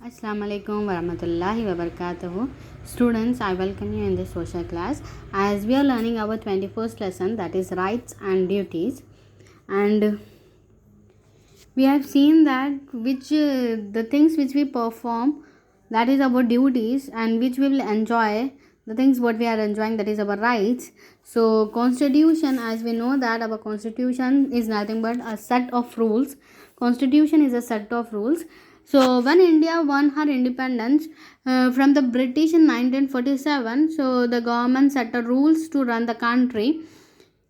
Assalamu alaikum warahmatullahi wabarakatuh. Students, I welcome you in this social class as we are learning our 21st lesson, that is rights and duties. And we have seen that the things which we perform, that is our duties, and which we will enjoy, the things what we are enjoying, that is our rights. So constitution, as we know that our constitution is nothing but a set of rules. Constitution is a set of rules. So when India won her independence from the British in 1947, so the government set the rules to run the country,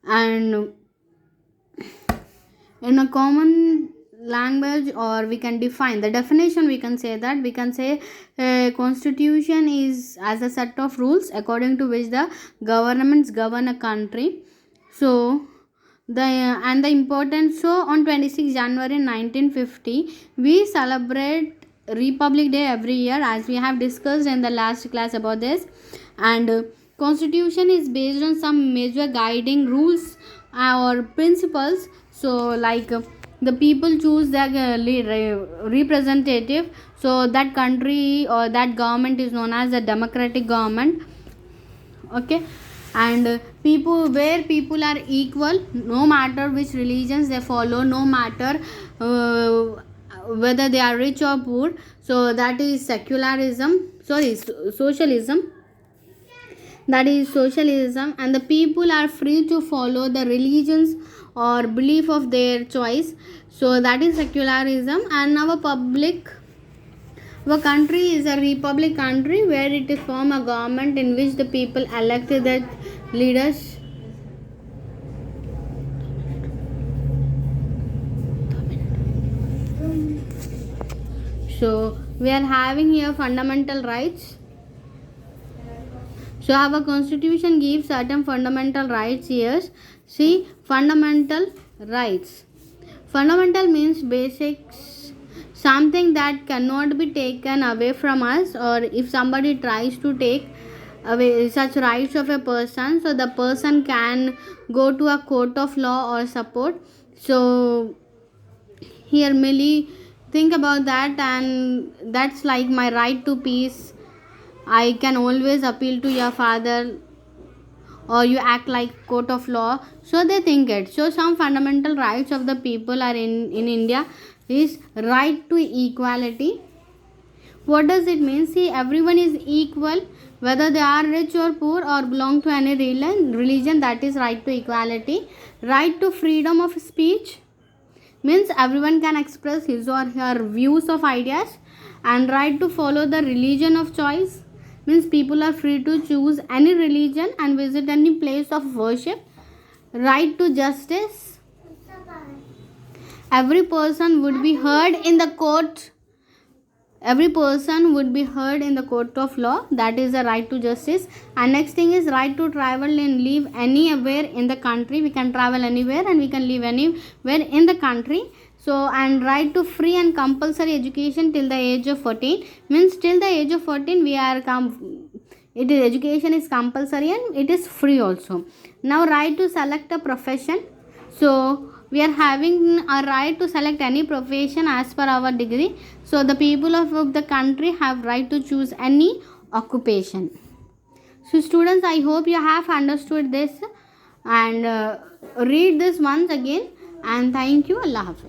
and in a common language, or we can define the definition, we can say that constitution is as a set of rules according to which the governments govern a country. So the importance, so on 26 January 1950 we celebrate Republic Day every year, as we have discussed in the last class about this. And constitution is based on some major guiding rules or principles. So like the people choose their representative, so that country or that government is known as a democratic government. Okay. And people are equal, no matter which religions they follow, no matter whether they are rich or poor. So that is socialism, that is socialism. And the people are free to follow the religions or belief of their choice, so that is secularism. And our country is a republic country where it is form a government in which the people elected the leaders. So we are having here fundamental rights. So our constitution gives certain fundamental rights here. See, fundamental rights. Fundamental means basics, something that cannot be taken away from us, or if somebody tries to take away such rights of a person, so the person can go to a court of law or support. So here merely think about that, and that's like my right to peace. I can always appeal to your father, or you act like court of law, so they think it. So some fundamental rights of the people are in India is right to equality. What does it mean? See, everyone is equal, whether they are rich or poor or belong to any religion, that is right to equality. Right to freedom of speech means everyone can express his or her views of ideas. And right to follow the religion of choice means people are free to choose any religion and visit any place of worship. Right to justice, every person would be heard in the court. Every person would be heard in the court of law, that is the right to justice. And next thing is right to travel and live anywhere in the country. We can travel anywhere and we can live anywhere in the country. So, and right to free and compulsory education till the age of 14 means till the age of 14 we are it is education is compulsory and it is free also. Now right to select a profession, so we are having a right to select any profession as per our degree. So the people of the country have right to choose any occupation. So students, I hope you have understood this, and read this once again, and thank you. Allah Hafiz.